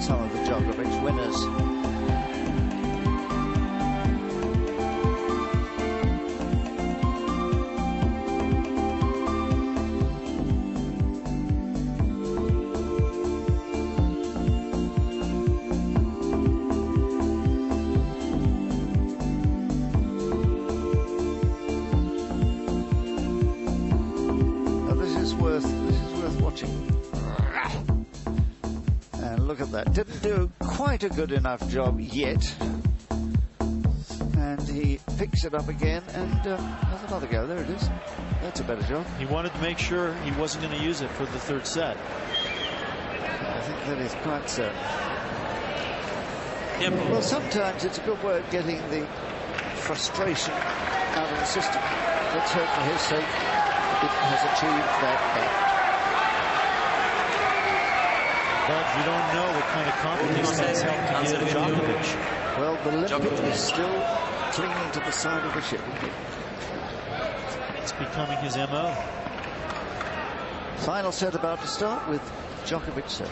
some of the Djokovic winners. This is worth watching. And look at that. Didn't do quite a good enough job yet. And he picks it up again and has another go. There it is. That's a better job. He wanted to make sure he wasn't going to use it for the third set. I think that is quite certain. Well, sometimes it's a good way of getting the frustration out of the system. Let's hope for his sake it has achieved that end. But you don't know what kind of confidence that's helped to give Djokovic. Well, the limpet is still clinging to the side of the ship. It's becoming his MO. Final set about to start with Djokovic 7.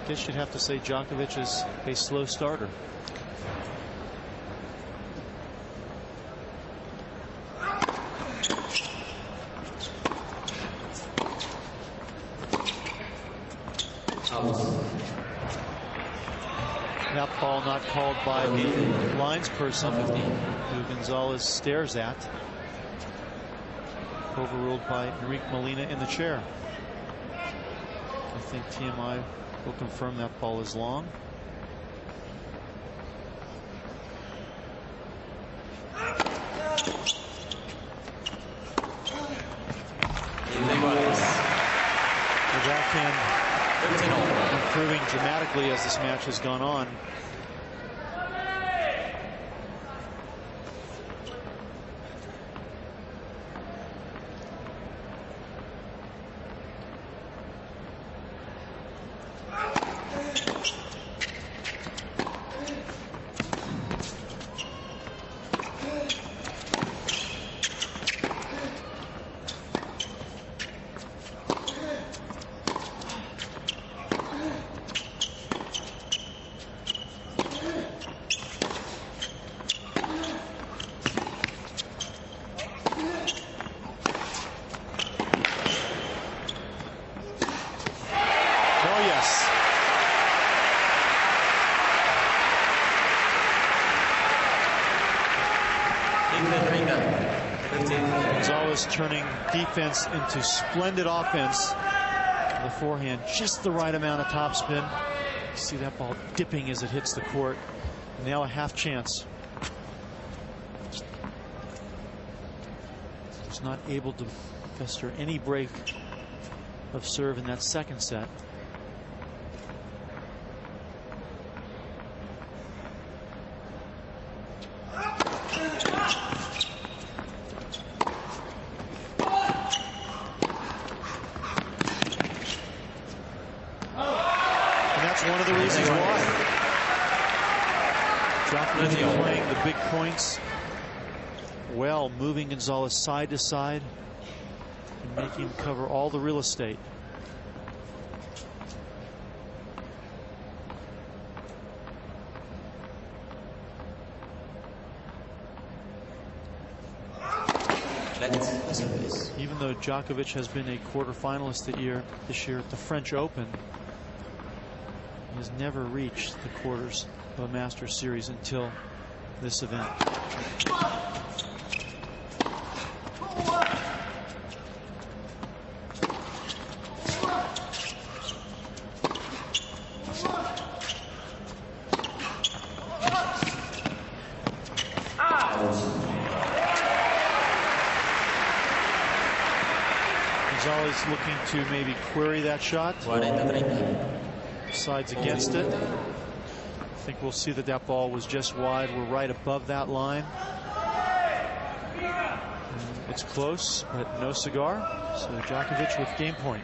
I guess you'd have to say Djokovic is a slow starter. That ball not called by the linesperson who Gonzalez stares at. Overruled by Enrique Molina in the chair. I think TMI will confirm that ball is long. The backhand improving dramatically as this match has gone on. Gonzalez turning defense into splendid offense. The forehand, just the right amount of topspin. See that ball dipping as it hits the court. Now a half chance. Was not able to fester any break of serve in that second set. One of the reasons why Djokovic playing the big points well, moving Gonzalez side to side and making him cover all the real estate. Even though Djokovic has been a quarterfinalist this year at the French Open, has never reached the quarters of a Masters Series until this event. Gonzalez looking to maybe query that shot. Decides against it. I think we'll see that that ball was just wide. We're right above that line. It's close, but no cigar. So Djokovic with game point.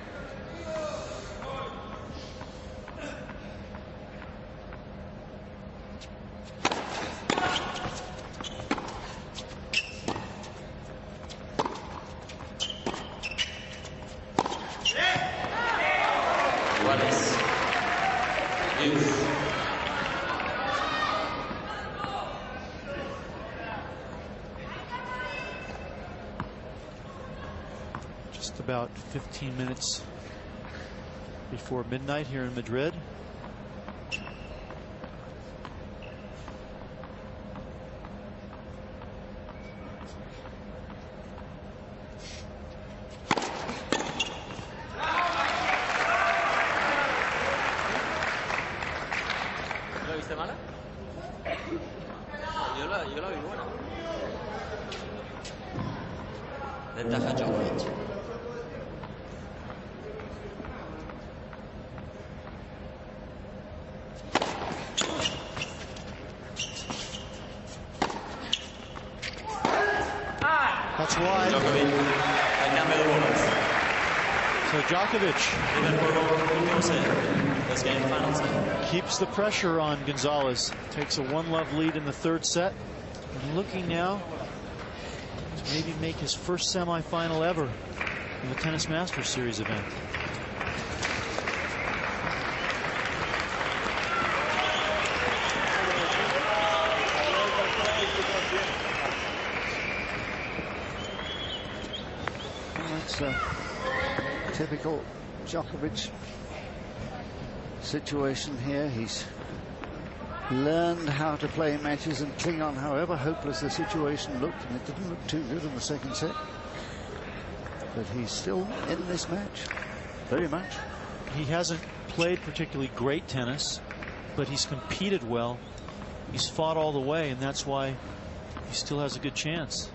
Just about 15 minutes before midnight here in Madrid. ¿Lo viste mala? Yo la vi buena. Ventaja Djokovic. That's wide. Djokovic. Al cambio de bolas. So Djokovic keeps the pressure on Gonzalez. Takes a 1-love lead in the third set. And looking now to maybe make his first semifinal ever in the Tennis Masters Series event. That's a typical Djokovic situation here. He's learned how to play matches and cling on however hopeless the situation looked, and it didn't look too good in the second set. But he's still in this match, very much. He hasn't played particularly great tennis, but he's competed well. He's fought all the way, and that's why he still has a good chance.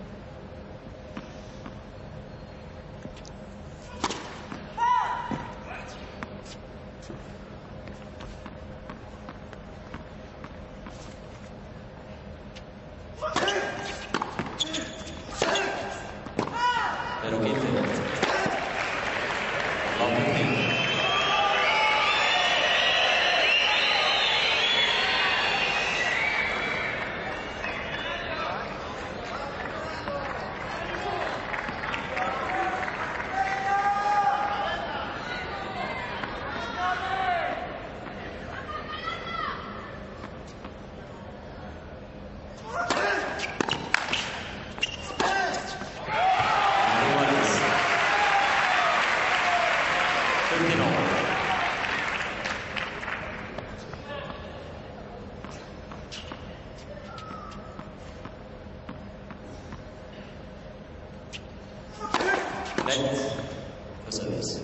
Gonzalez.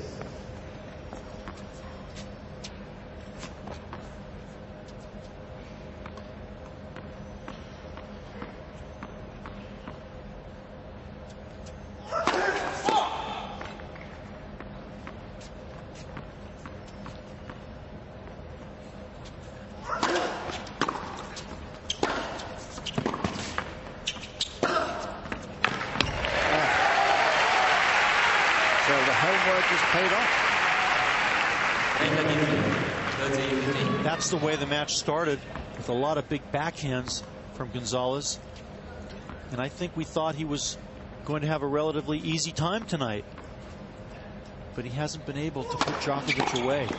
So the homework is paid off. That's the way the match started, with a lot of big backhands from Gonzalez. And I think we thought he was going to have a relatively easy time tonight. But he hasn't been able to put Djokovic away.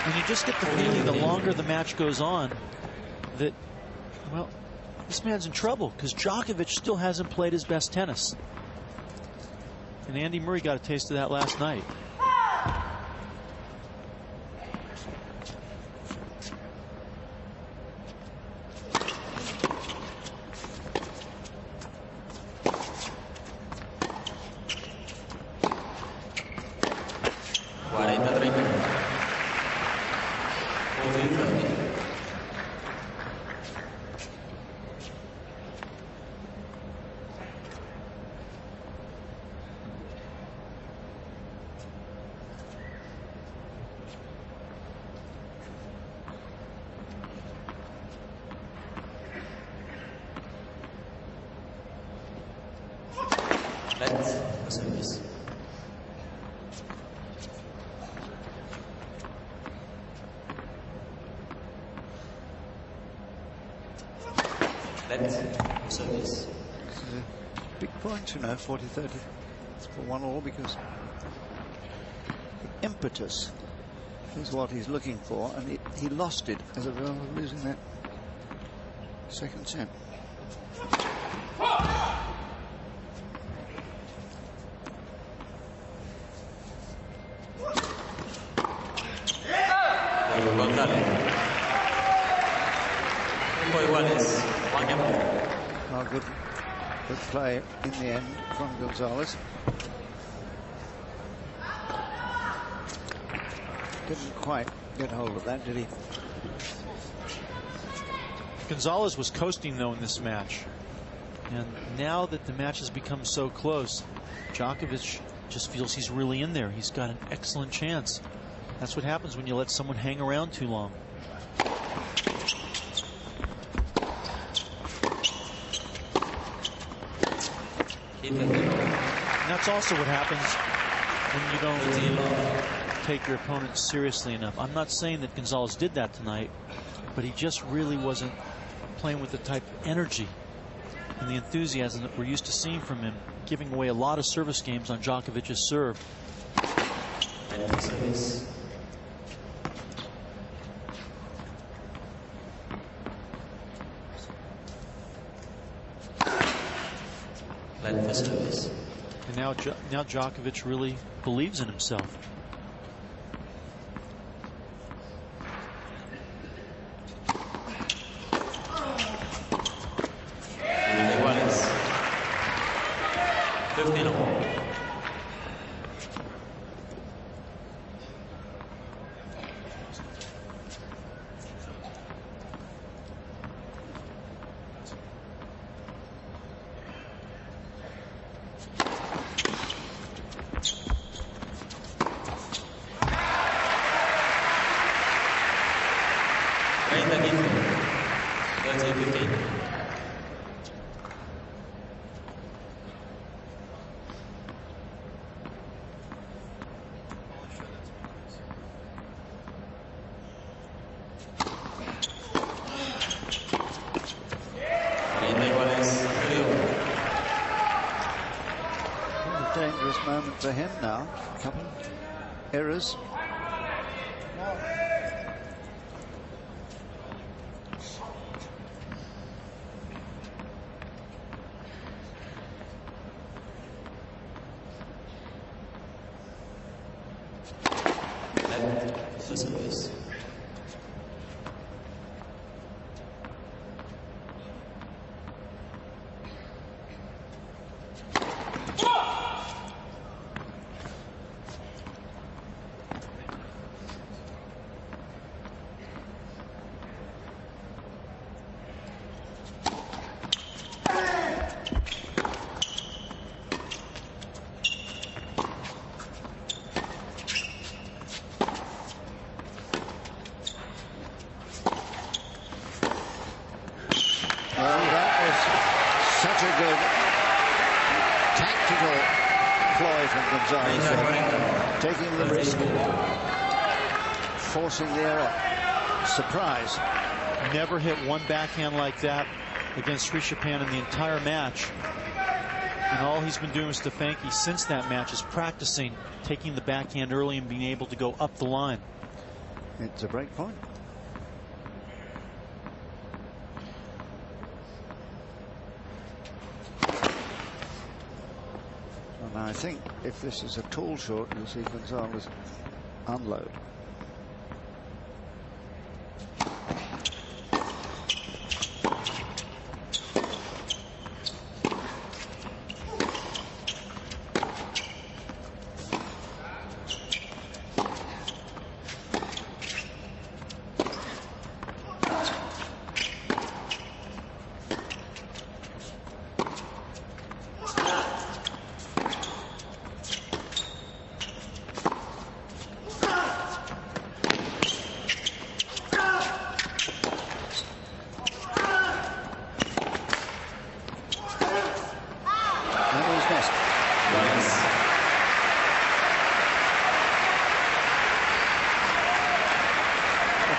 And you just get the feeling the longer the match goes on that, well, this man's in trouble, because Djokovic still hasn't played his best tennis. And Andy Murray got a taste of that last night. Service. Big point, you know, 40-30. It's for 1-all, because the impetus is what he's looking for, and he lost it as a result of losing that second set. Gonzalez. Iguales. One game. Oh, good play in the end from Gonzalez. Didn't quite get hold of that, did he? Gonzalez was coasting, though, in this match. And now that the match has become so close, Djokovic just feels he's really in there. He's got an excellent chance. That's what happens when you let someone hang around too long. And that's also what happens when you don't take your opponent seriously enough. I'm not saying that Gonzalez did that tonight, but he just really wasn't playing with the type of energy and the enthusiasm that we're used to seeing from him, giving away a lot of service games on Djokovic's serve. And now Djokovic really believes in himself. Dangerous moment for him now. A couple errors. Such a good tactical ploy from Gonzalez, taking the risk, forcing the error. Surprise. Never hit one backhand like that against Srichaphan in the entire match. And all he's been doing with Stefanki since that match is practicing taking the backhand early and being able to go up the line. It's a break point. And I think if this is a tall shot, you'll see Gonzalez unload.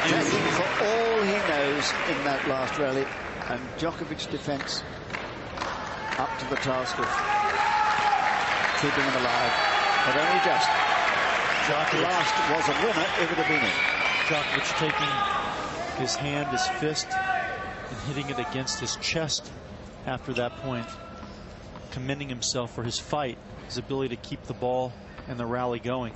Attacking for all he knows in that last rally, and Djokovic's defense up to the task of keeping him alive, but only just. Djokovic. last was a winner, it would have been in. Djokovic taking his hand, his fist, and hitting it against his chest after that point, commending himself for his fight, his ability to keep the ball and the rally going.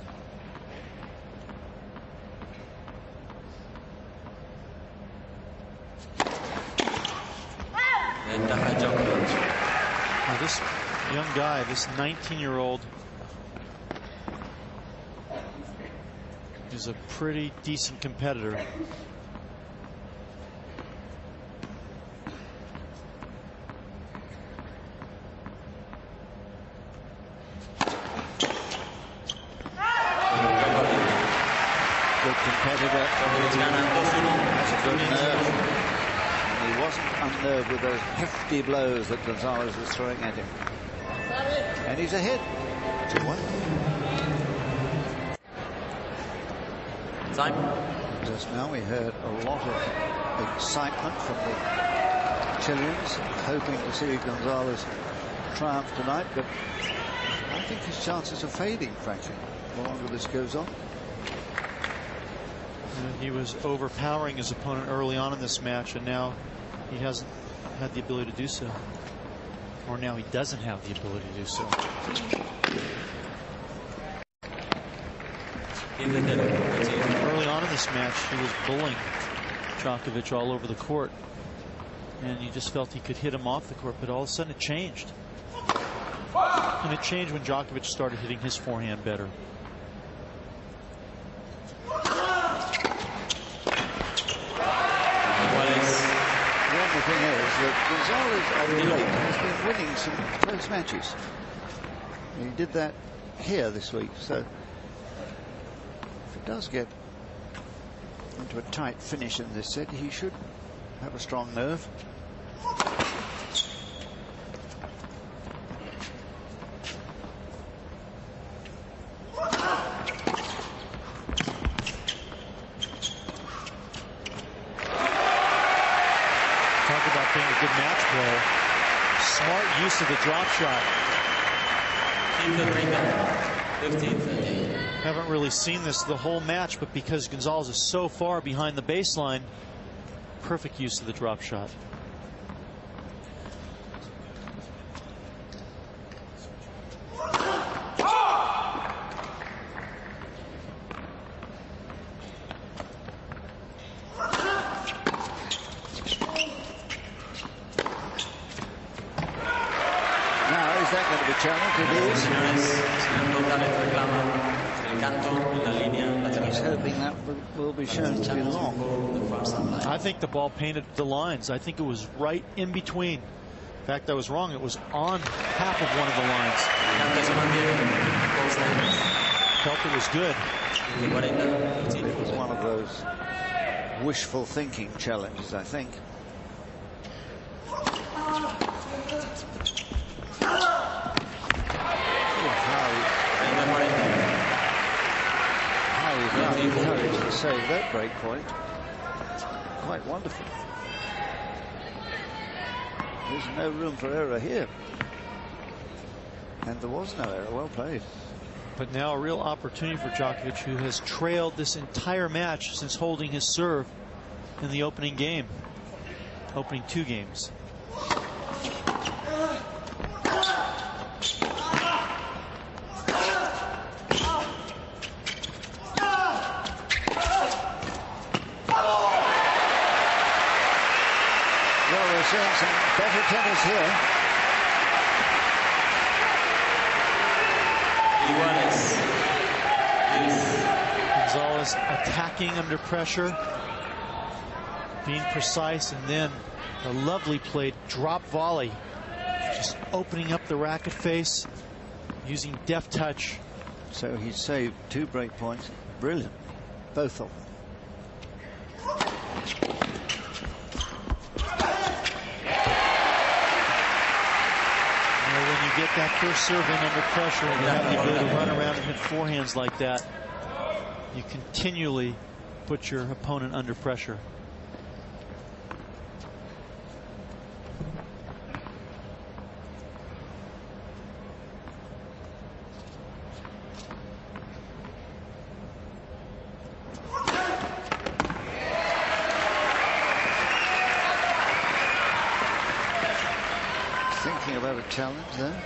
Now this young guy, this 19-year-old, is a pretty decent competitor. Good competitor. Has a good nerve. And he wasn't unnerved with those hefty blows that Gonzalez was throwing at him. And he's ahead. 2-1. Time. Just now we heard a lot of excitement from the Chileans, hoping to see Gonzalez triumph tonight, but I think his chances are fading, frankly, the longer this goes on. He was overpowering his opponent early on in this match, and now he hasn't had the ability to do so. Or now he doesn't have the ability to do so. Early on in this match, he was bullying Djokovic all over the court, and you just felt he could hit him off the court, but all of a sudden it changed. And it changed when Djokovic started hitting his forehand better. The thing is that Gonzalez of late has been winning some close matches. He did that here this week, so if it does get into a tight finish in this set, he should have a strong nerve. Good match player. Smart use of the drop shot. Haven't really seen this the whole match, but because Gonzalez is so far behind the baseline, perfect use of the drop shot. He's hoping that will be shown to be long. I think the ball painted the lines. I think it was right in between. In fact, I was wrong. It was on half of one of the lines. Felt it was good. It was one of those wishful thinking challenges, I think. Courage to save that break point. Quite wonderful. There's no room for error here. And there was no error. Well played. But now a real opportunity for Djokovic, who has trailed this entire match since holding his serve in the opening game. Opening two games. Seeing some better tennis here. Gonzalez attacking under pressure, being precise, and then a lovely played drop volley, just opening up the racket face, using deft touch. So he saved 2 break points. Brilliant, both of them. Get that first serve in under pressure, and you have the ability to run around and hit forehands like that, you continually put your opponent under pressure. challenge there.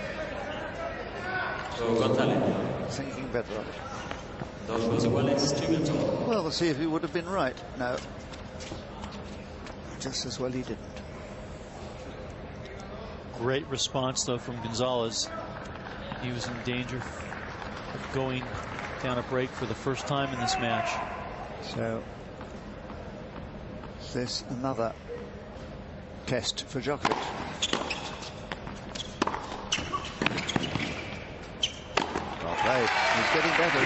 So Gonzalez. Thinking better of it. 2 juegos iguales, 2 games all. Well, we'll see if he would have been right. No. Just as well he didn't. Great response, though, from Gonzalez. He was in danger of going down a break for the first time in this match. So, is this another test for Djokovic? Well played. He's getting better.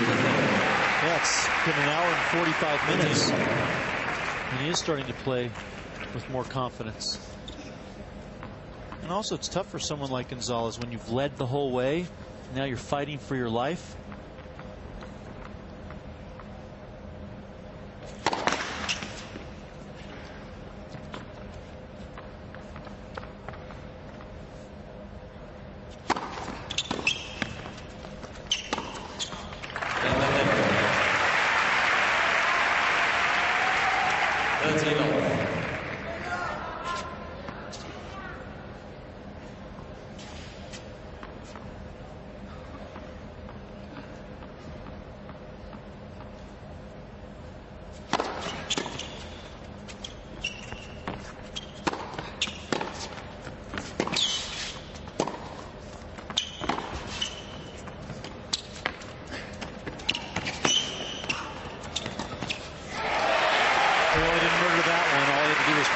Yeah, it's been an hour and 45 minutes. And he is starting to play with more confidence. And also, it's tough for someone like Gonzalez when you've led the whole way. Now you're fighting for your life.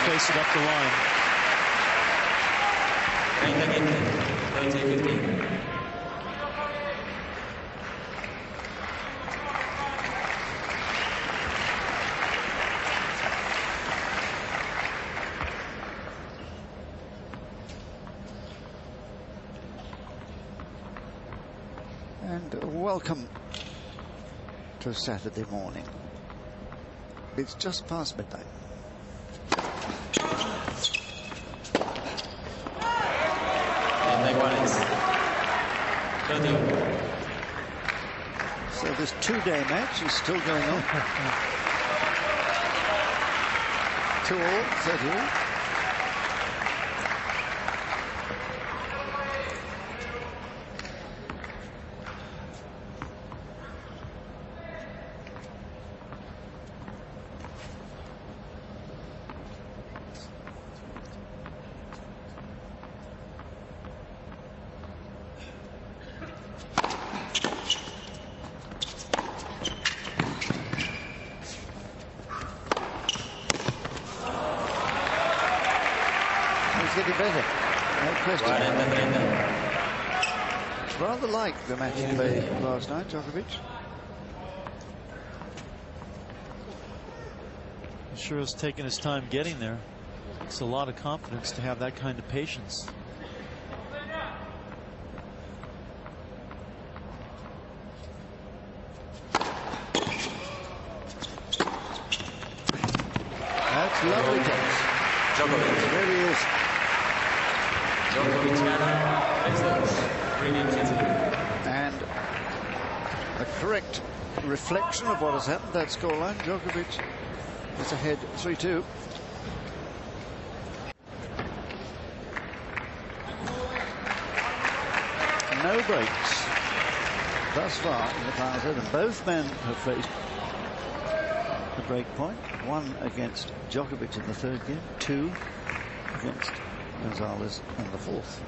Place it up the line. And welcome to Saturday morning. It's just past midnight. So this two-day match is still going on. 2-all, 30-all. Getting better, no question. Rather like the match he played last night, Djokovic. He sure has taken his time getting there. It's a lot of confidence to have that kind of patience. That's lovely tennis. Djokovic. It really is. And a correct reflection of what has happened, that scoreline. Djokovic is ahead 3-2. No breaks thus far in the final set, and both men have faced the break point. One against Djokovic in the third game, 2 against Gonzalez in the fourth.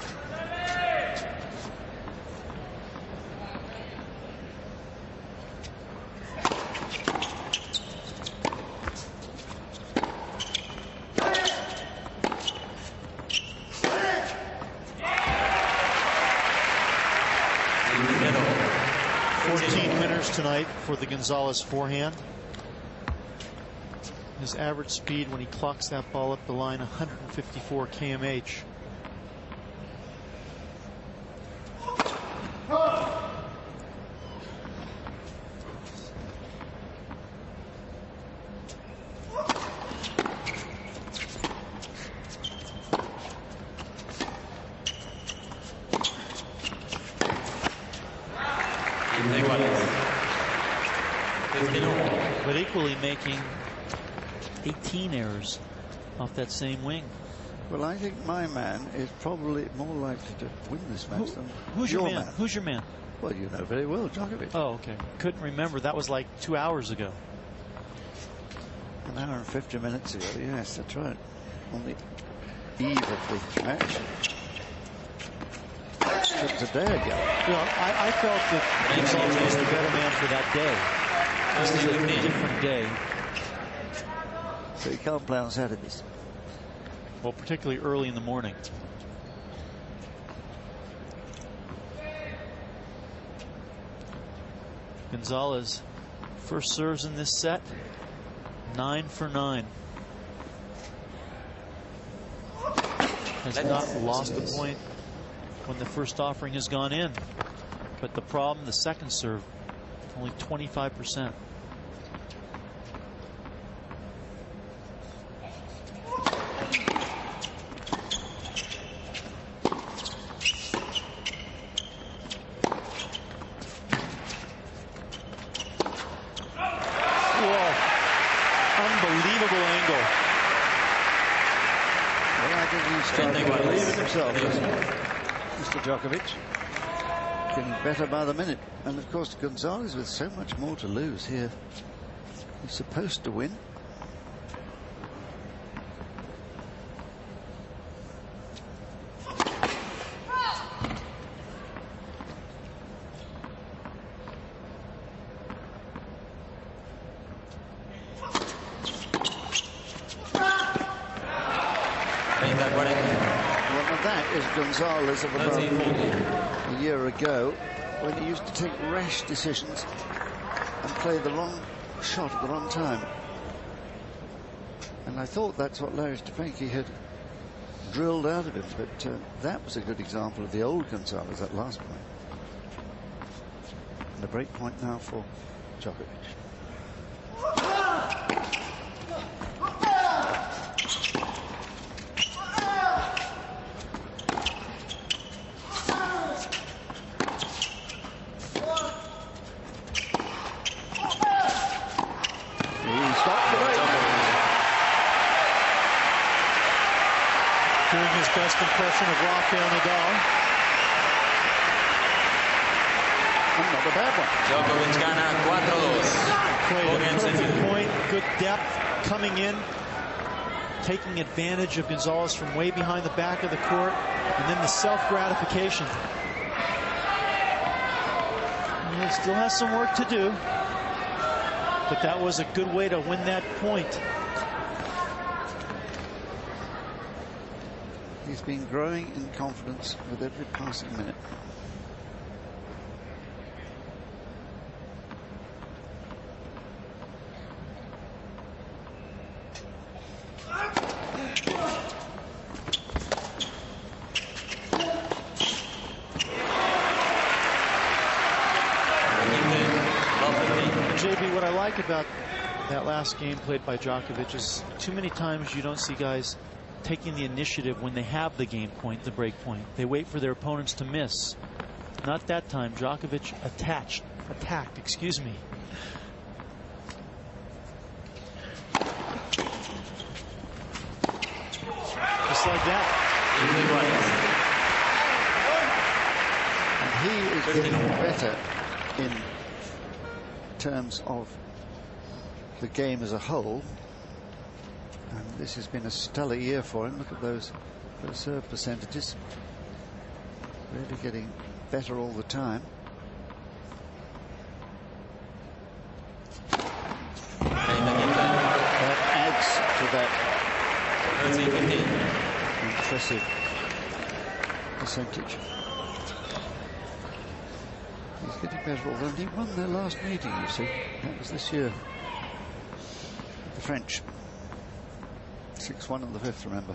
Tonight for the Gonzalez forehand. His average speed when he clocks that ball up the line, 154 km/h. But equally making 18 errors off that same wing. Well, I think my man is probably more likely to win this match than who's your man? Who's your man? Well, you know very well, Djokovic. Oh, okay. Couldn't remember. That was like 2 hours ago. An hour and 50 minutes ago. Yes, that's right. On the eve of the match. It was a day ago. Well, I felt that Gonzalez was the better man for that day. This is a different day. So you can't play on Saturdays. Well, particularly early in the morning. Gonzalez first serves in this set. 9 for 9. Has not lost a point when the first offering has gone in. But the problem, the second serve, only 25%. Unbelievable angle. Well, I think he's starting to believe in himself, Mr. Djokovic. Getting better by the minute. And of course, Gonzalez with so much more to lose here. He's supposed to win. Gonzalez of about a year ago, when he used to take rash decisions and play the wrong shot at the wrong time. And I thought that's what Larry Stefanki had drilled out of him, but that was a good example of the old Gonzalez, that last point. And a break point now for Djokovic. Doing his best impression of Rafael Nadal. And not a bad one. Djokovic gana 4-2. Played a perfect point, good depth, coming in, taking advantage of Gonzalez from way behind the back of the court, and then the self-gratification. He still has some work to do, but that was a good way to win that point. He's been growing in confidence with every passing minute. JB, what I like about that last game played by Djokovic is too many times you don't see guys taking the initiative when they have the game point, the break point. They wait for their opponents to miss. Not that time. Djokovic attacked, excuse me. Just like that. And he is getting better in terms of the game as a whole. And this has been a stellar year for him. Look at those serve percentages. Really getting better all the time. That adds to that impressive percentage. He's getting better, although he won their last meeting, you see. That was this year. The French. 6-1 in the fifth, remember.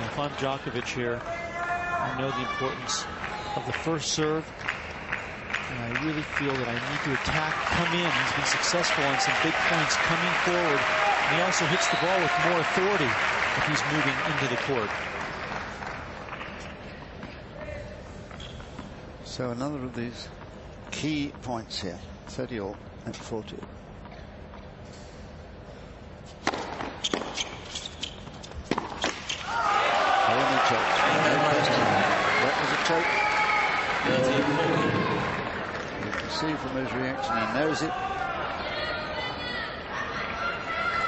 If I'm Djokovic here, I know the importance of the first serve. And I really feel that I need to attack, come in. He's been successful on some big points coming forward. And he also hits the ball with more authority if he's moving into the court. So another of these key points here. 30 all at 40. That was a choke. You can see from his reaction, he knows it.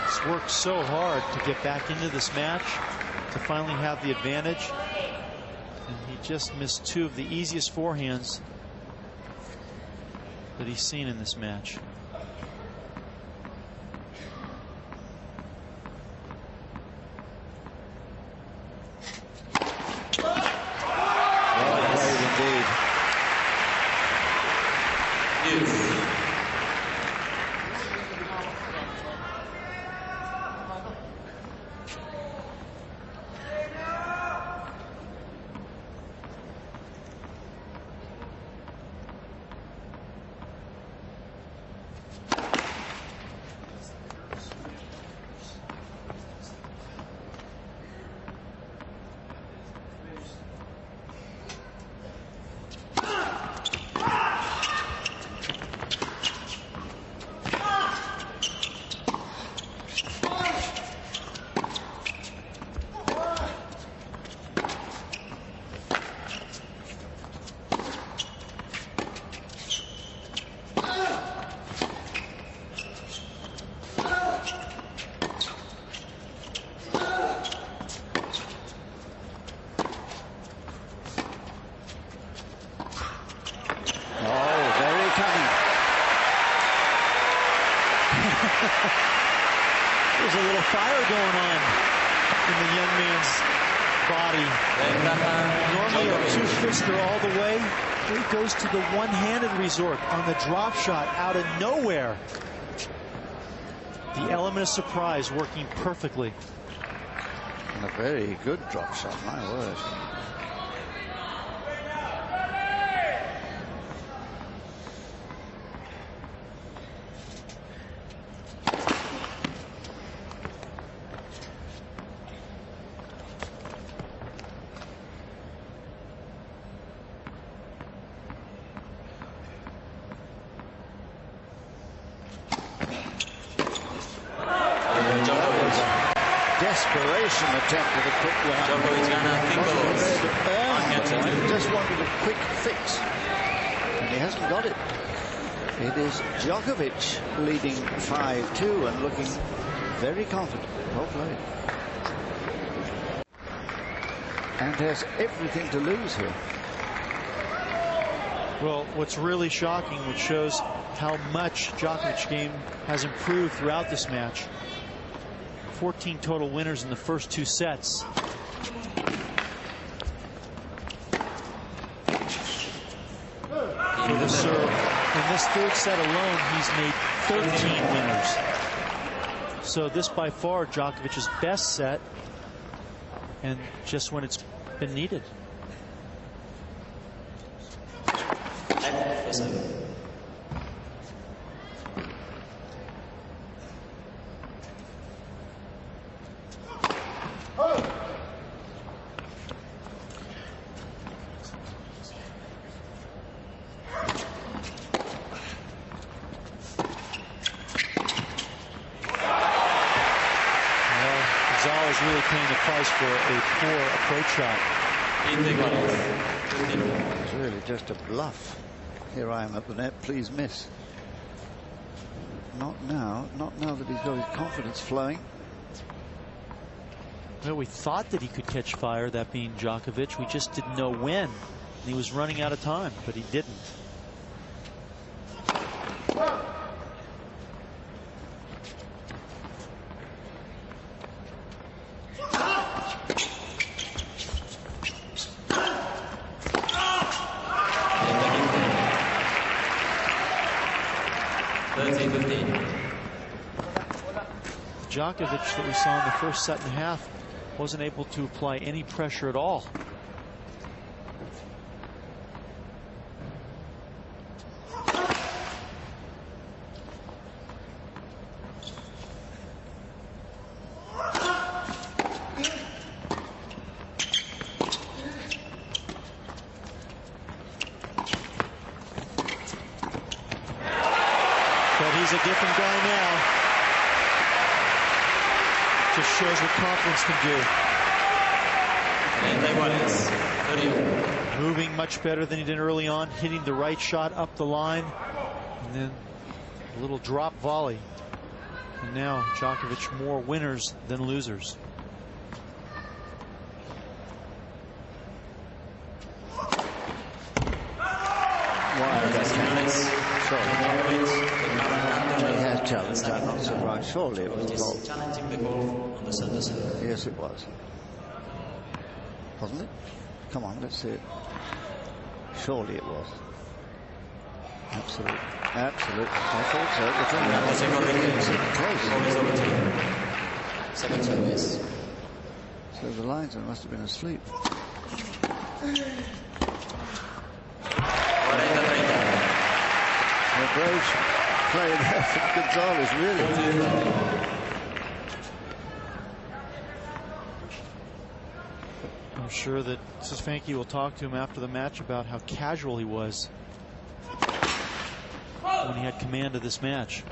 He's worked so hard to get back into this match, to finally have the advantage. And he just missed two of the easiest forehands that he's seen in this match. There's a little fire going on in the young man's body. Normally a two-fister all the way. Here he goes to the one-handed resort on the drop shot out of nowhere. The element of surprise working perfectly. And a very good drop shot, my word. Desperation attempt at a quick one. Just wanted a quick fix, and he hasn't got it. It is Djokovic leading 5-2 and looking very confident. Well played. And has everything to lose here. Well, what's really shocking, which shows how much Djokovic's game has improved throughout this match. 14 total winners in the first two sets. For the serve. In this third set alone, he's made 13 winners. So this by far Djokovic's best set, and just when it's been needed. Gonzalez really paying the price for a poor approach shot. It's really just a bluff. Here I am at the net, please miss. Not now that he's got his confidence flowing. Well, we thought that he could catch fire, that being Djokovic. We just didn't know when. And he was running out of time, but he didn't. Djokovic that we saw in the first set and a half wasn't able to apply any pressure at all. a different guy now. Just shows what confidence can do. Moving much better than he did early on, hitting the right shot up the line, and then a little drop volley. And now Djokovic more winners than losers. He has challenged. I'm not surprised. Surely it was a goal. Yes, it was. Wasn't it? Come on, let's see it. Surely it was. Absolutely. Absolutely. I thought so. So the linesman must have been asleep. The brave play there from Gonzalez, really. I'm sure that Stefanski will talk to him after the match about how casual he was when he had command of this match.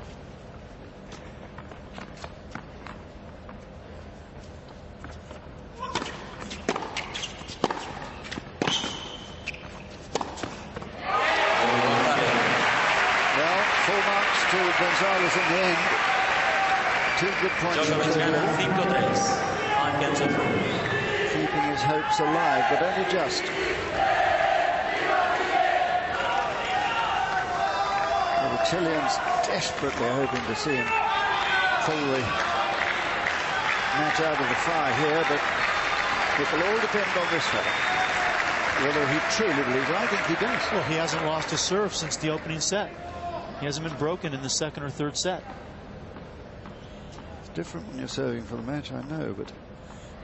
Gonzalez in the end. 2 good points. Keeping his hopes alive, but only just. Well, the Chileans desperately hoping to see him pull the match out of the fire here, but it will all depend on this fella. Whether he truly believes it. I think he does. Well, he hasn't lost a serve since the opening set. He hasn't been broken in the second or third set. It's different when you're serving for the match, I know, but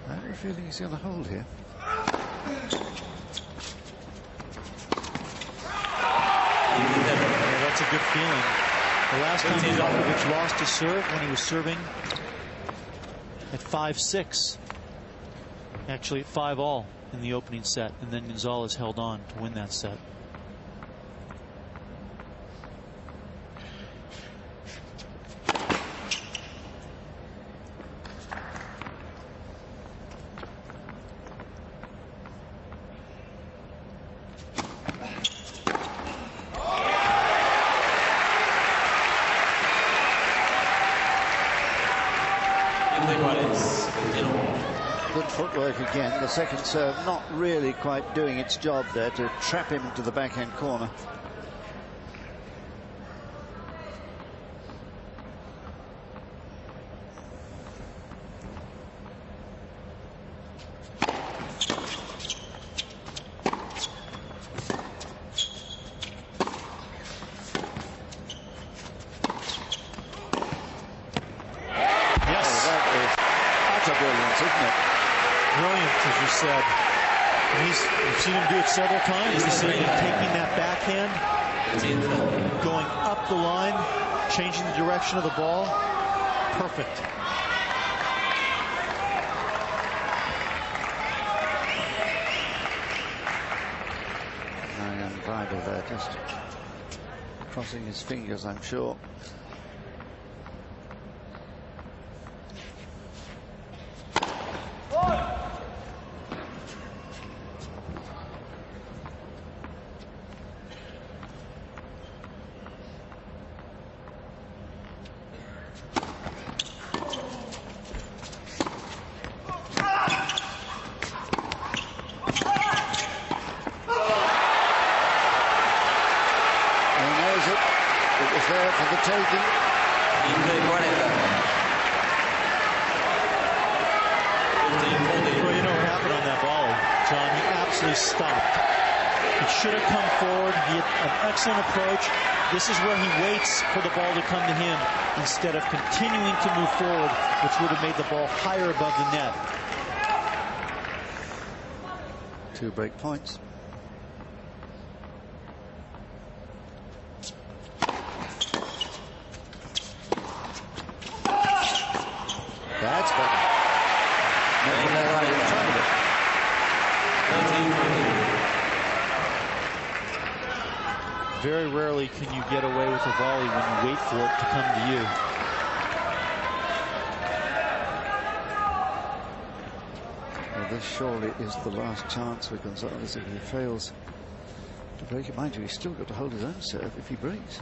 I have a feeling he's going to hold here. Yeah, that's a good feeling. The last time Djokovic lost his serve when he was serving at 5-6. Actually at 5-all in the opening set, and then Gonzalez held on to win that set. Good footwork again. The second serve not really quite doing its job there to trap him into the backhand corner. You've seen him do it several times. He's taking that backhand, going up the line, changing the direction of the ball. Perfect. Marianne Weidel there, just crossing his fingers, I'm sure. Excellent approach. This is where he waits for the ball to come to him instead of continuing to move forward, which would have made the ball higher above the net. 2 break points. That's better. Making that right in front of it. Very rarely can you get away with a volley when you wait for it to come to you. Well, this surely is the last chance for Gonzalez if he fails to break it. Mind you, he's still got to hold his own serve if he breaks.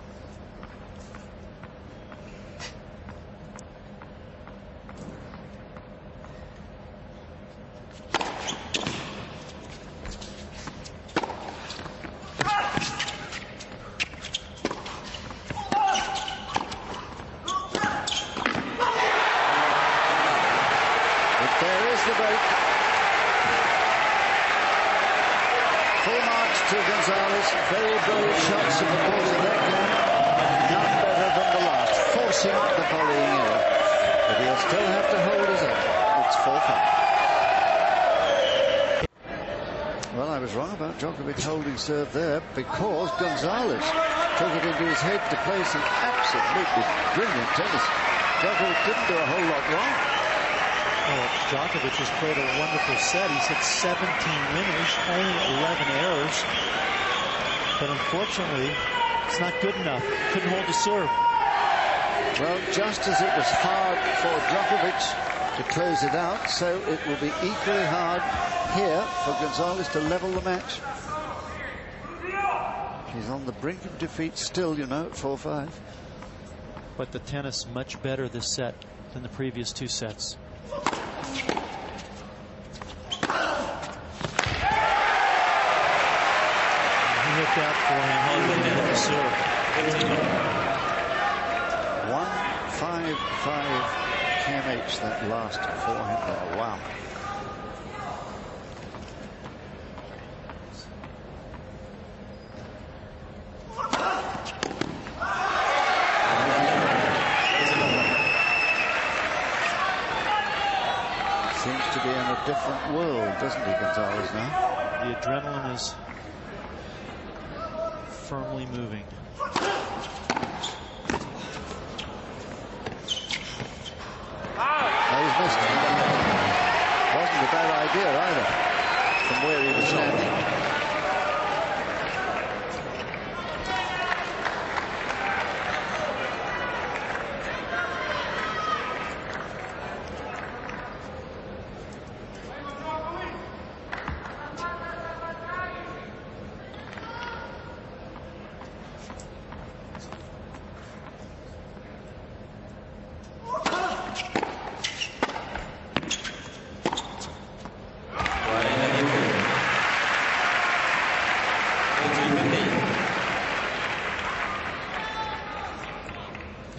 Full marks to Gonzalez. Very brave shots in the course of that game. None better than the last, forcing the volleying error. But he'll still have to hold his own. It's 4-5. Well, I was wrong about Djokovic holding serve there, because Gonzalez took it into his head to play some absolutely brilliant tennis. Djokovic didn't do a whole lot wrong. Well, Djokovic has played a wonderful set. He's hit 17 winners, only 11 errors. But unfortunately, it's not good enough. Couldn't hold the serve. Well, just as it was hard for Djokovic to close it out, so it will be equally hard here for Gonzalez to level the match. He's on the brink of defeat still, you know, at 4-5. But the tennis much better this set than the previous two sets. Hit that forehand hard and hit the serve. 1-5-5 KMH, that last forehand there. Wow. Seems to be in a different world, doesn't he, Gonzalez, now? The adrenaline is firmly moving. Oh, he's missed. Wasn't a bad idea either, from where he was standing.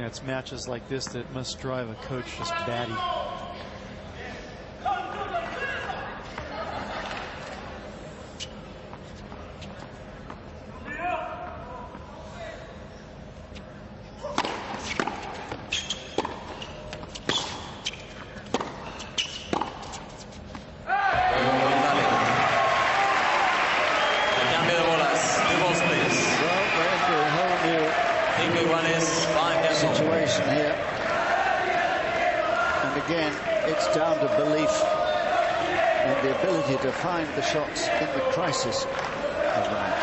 It's matches like this that must drive a coach just batty. Situation here, and again it's down to belief and the ability to find the shots in the crisis of the match.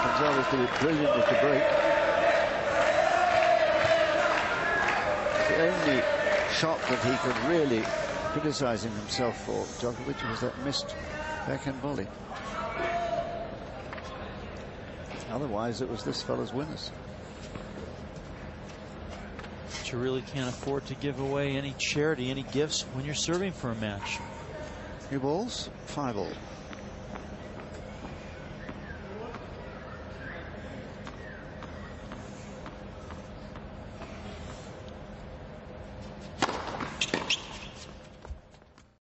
Gonzalez did it brilliantly to break. The only shot that he could really criticizing himself for, Djokovic, was that missed backhand volley. Otherwise it was this fella's winners. You really can't afford to give away any charity, any gifts when you're serving for a match. New balls, 5-all.